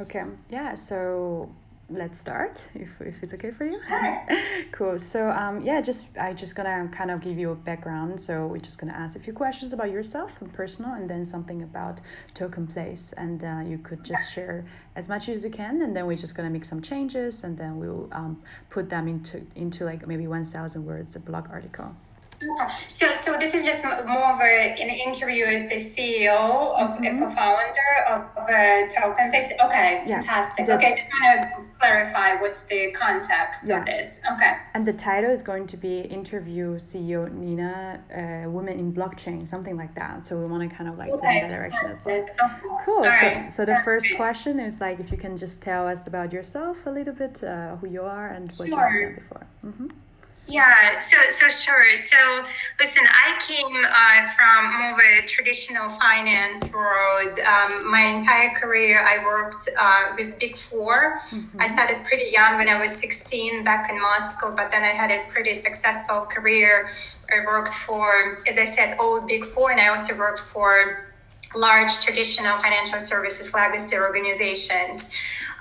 Okay, yeah, so let's start if it's okay for you. Sure. Cool. So yeah, just gonna kind of give you a background. So we're just gonna ask a few questions about yourself and personal, and then something about Token Place, and you could just share as much as you can, and then we're just gonna make some changes, and then we'll put them into like maybe 1,000 words a blog article. Okay. So this is just more of an interview as the CEO of a co-founder of Token Place. Okay, Yeah. fantastic. The, Okay, just want to clarify what's the context yeah. of this. Okay. And the title is going to be Interview CEO Nina, Women in Blockchain, something like that. So we want to kind of like go in Okay, that direction as well. fantastic. Okay. Cool. All So, right. so the Sounds first great. question is like if you can just tell us about yourself a little bit, who you are and what you have done Sure. before. Yeah, so sure. So listen, I came from more of a traditional finance world. My entire career, I worked with Big 4. I started pretty young when I was 16 back in Moscow, but then I had a pretty successful career. I worked for, as I said, old Big 4, and I also worked for large traditional financial services legacy organizations.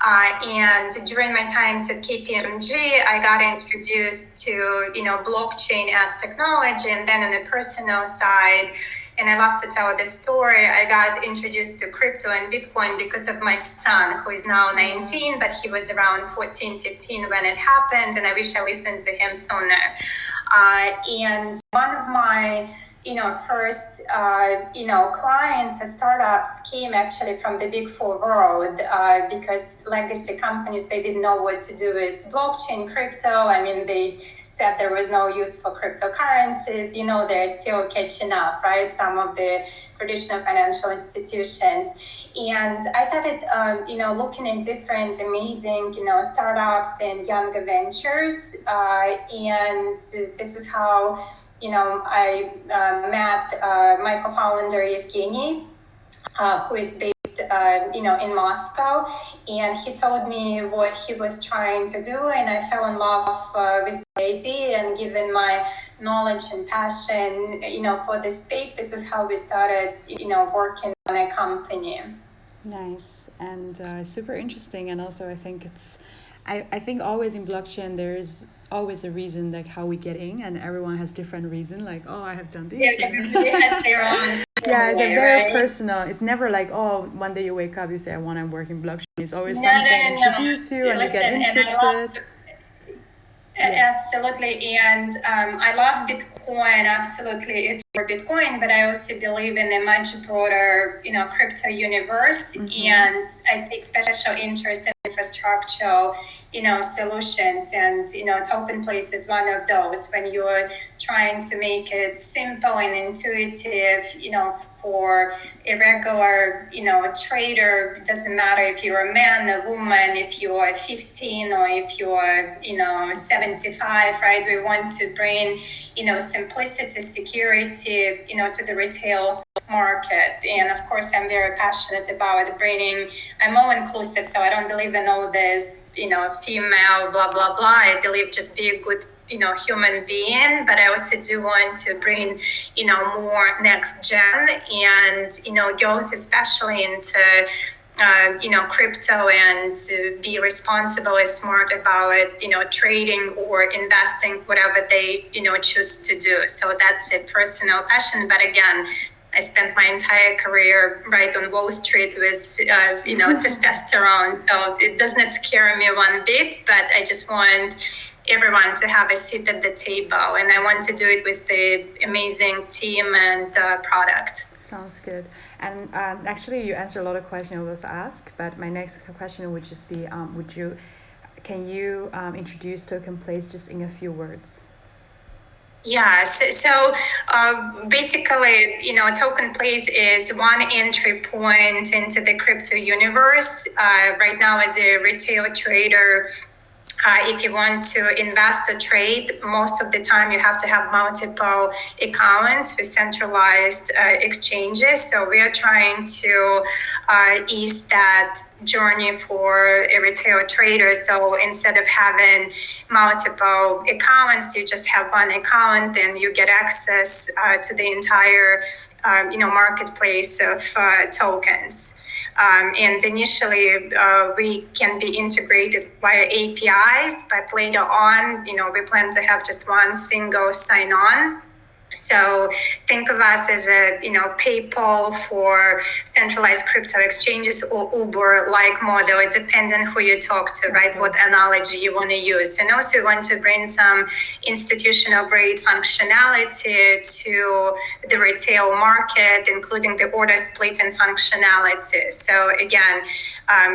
And during my times at KPMG, I got introduced to blockchain as technology, and then on the personal side, and I love to tell this story, I got introduced to crypto and Bitcoin because of my son, who is now 19, but he was around 14, 15 when it happened, and I wish I listened to him sooner. And one of my first, clients and startups came actually from the Big 4 world because legacy companies, they didn't know what to do with blockchain, crypto. I mean, they said there was no use for cryptocurrencies. They're still catching up, right? Some of the traditional financial institutions. And I started, looking at different amazing, startups and younger ventures. And this is how I met my co-founder Evgeny, who is based, in Moscow, and he told me what he was trying to do, and I fell in love with the idea. And given my knowledge and passion, for this space, this is how we started, working on a company. Nice and super interesting. And also, I think I think always in blockchain there's always a reason like how we get in, and everyone has different reason. Like, oh, I have done Yeah, this. everybody has their own Yeah, it's a way, very right? personal. It's never like, oh, one day you wake up, you say, I want to work in blockchain. It's always No, something no, no, introduce you, no. and you get Listen, and I love interested. Yeah. Absolutely, and I love Bitcoin. Absolutely, it's for Bitcoin, but I also believe in a much broader, crypto universe, and I take special interest in infrastructure, solutions, and Token Place is one of those. When you're trying to make it simple and intuitive, for a regular, trader, it doesn't matter if you're a man, a woman, if you're 15 or if you're, 75, right? We want to bring, simplicity, security, to the retail market. And of course, I'm very passionate about bringing, I'm all inclusive, so I don't believe in all this, female, blah, blah, blah. I believe just be a good human being, but I also do want to bring more next gen and girls especially into crypto, and to be responsible and smart about trading or investing, whatever they choose to do. So that's a personal passion, but again, I spent my entire career right on Wall Street with, testosterone. So it does not scare me one bit, but I just want everyone to have a seat at the table. And I want to do it with the amazing team and product. Sounds good. And actually, you answered a lot of questions I was to ask. But my next question would just be, can you introduce Token Place just in a few words? Yeah, so basically, Token Place is one entry point into the crypto universe. Right now, as a retail trader, if you want to invest or trade, most of the time you have to have multiple accounts with centralized exchanges. So we are trying to ease that journey for a retail trader. So instead of having multiple accounts, you just have one account and you get access to the entire marketplace of tokens. And initially, we can be integrated via APIs, but later on, we plan to have just one single sign-on. So think of us as a PayPal for centralized crypto exchanges, or Uber-like model. It depends on who you talk to, right? What analogy you want to use. And also we want to bring some institutional grade functionality to the retail market, including the order splitting functionality. So again,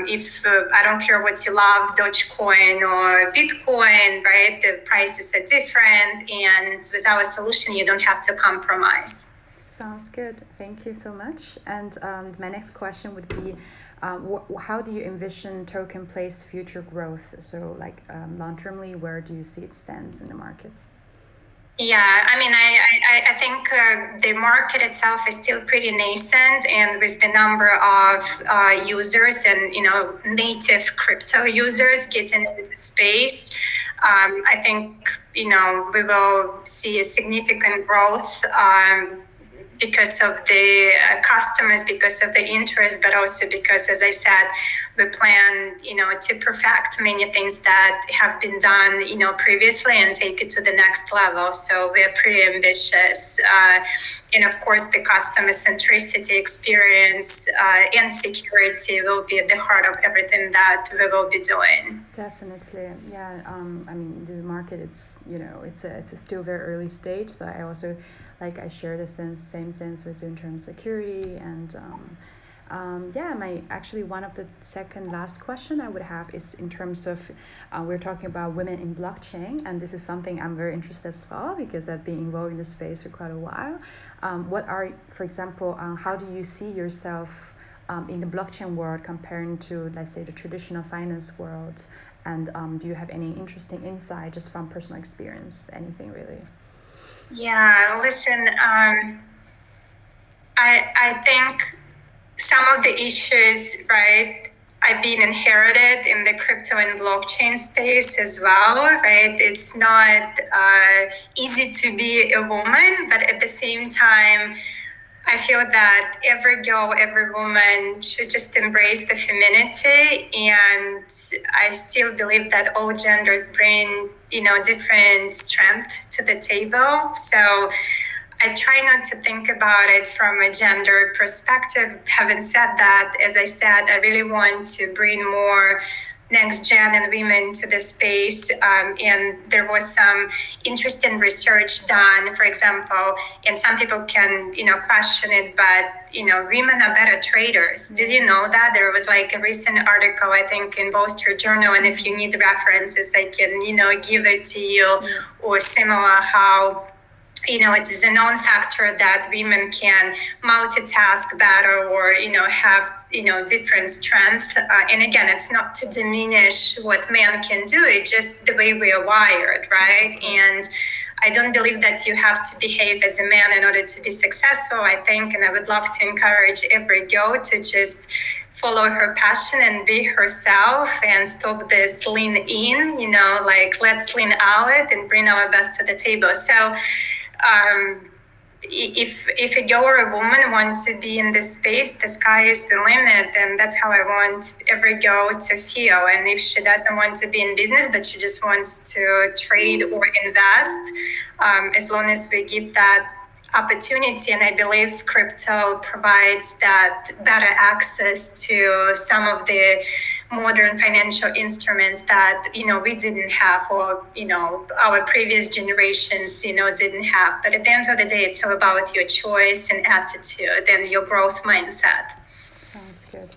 if I don't care what you love, Dogecoin or Bitcoin, right? The prices are different, and with our solution, you don't have to compromise. Sounds good. Thank you so much. And my next question would be, how do you envision TokenPlay's future growth? So, like long-termly, where do you see it stands in the market? Yeah, I mean, I think the market itself is still pretty nascent, and with the number of users and native crypto users getting into the space, I think we will see a significant growth because of the customers, because of the interest, but also because, as I said, we plan, to perfect many things that have been done, previously and take it to the next level. So we're pretty ambitious. And of course, the customer centricity experience and security will be at the heart of everything that we will be doing. Definitely, yeah. I mean, the market, it's a still very early stage. So I also, like, I share the same sense with you in terms of security and. Yeah, one of the second last question I would have is in terms of we're talking about women in blockchain, and this is something I'm very interested as well because I've been involved in the space for quite a while. For example, how do you see yourself in the blockchain world comparing to, let's say, the traditional finance world? And do you have any interesting insight just from personal experience? Anything really? Yeah, listen, I think some of the issues, right, I've been inherited in the crypto and blockchain space as well, right? It's not easy to be a woman, but at the same time, I feel that every girl, every woman should just embrace the femininity, and I still believe that all genders bring, different strength to the table. So I try not to think about it from a gender perspective. Having said that, as I said, I really want to bring more next gen and women to the space. And there was some interesting research done, for example, and some people can, question it, but, women are better traders. Did you know that? There was like a recent article, I think, in Wall Street Journal, and if you need references, I can, give it to you, or similar how it is a known factor that women can multitask better or, have, different strength. And again, it's not to diminish what men can do. It's just the way we are wired, right? And I don't believe that you have to behave as a man in order to be successful, I think. And I would love to encourage every girl to just follow her passion and be herself and stop this lean in, let's lean out and bring our best to the table. So, if a girl or a woman wants to be in this space, the sky is the limit, and that's how I want every girl to feel. And if she doesn't want to be in business, but she just wants to trade or invest, as long as we give that opportunity, and I believe crypto provides that better access to some of the modern financial instruments that we didn't have, or our previous generations didn't have. But at the end of the day, it's all about your choice and attitude and your growth mindset. Sounds good.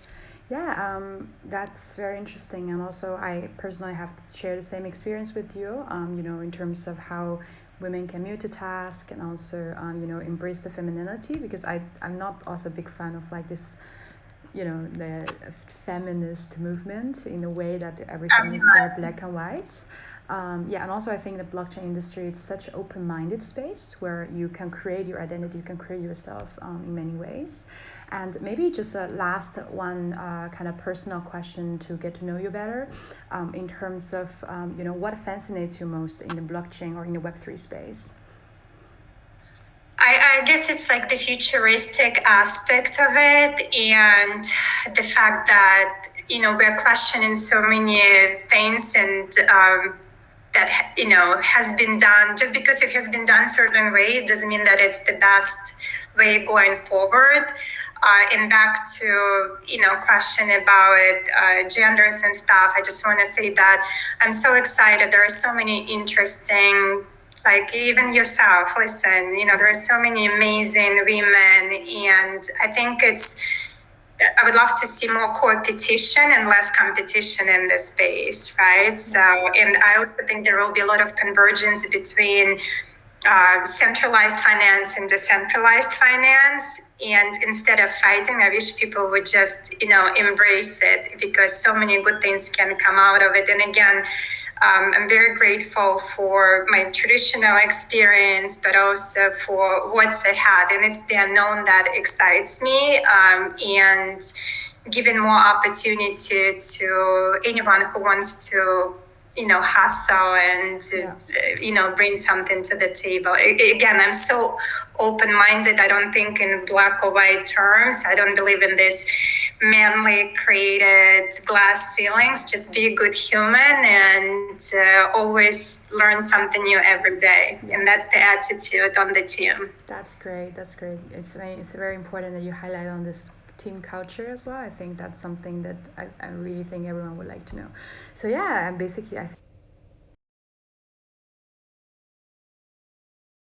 Yeah, that's very interesting, and also I personally have shared the same experience with you. In terms of how women can multitask and also embrace the femininity, because I'm not also a big fan of like this the feminist movement in a way that everything is black and white. And also I think the blockchain industry is such an open-minded space where you can create your identity, you can create yourself in many ways. And maybe just a last one kind of personal question to get to know you better, in terms of what fascinates you most in the blockchain or in the Web3 space? I guess it's like the futuristic aspect of it, and the fact that we're questioning so many things, and that has been done. Just because it has been done certain way, it doesn't mean that it's the best way going forward. And back to question about genders and stuff, I just want to say that I'm so excited. There are so many interesting, like even yourself, listen, there are so many amazing women, and I think I would love to see more competition and less competition in this space, right? So, and I also think there will be a lot of convergence between centralized finance and decentralized finance. And instead of fighting, I wish people would just, embrace it, because so many good things can come out of it. And again, I'm very grateful for my traditional experience, but also for what's ahead. And it's the unknown that excites me, and giving more opportunity to anyone who wants to hustle and bring something to the table. Again, I'm so open-minded. I don't think in black or white terms. I don't believe in this manly created glass ceilings. Just be a good human, and always learn something new every day. And that's the attitude on the team. That's great. That's great. It's very important that you highlight on this team culture as well. I think that's something that I really think everyone would like to know. So yeah, basically,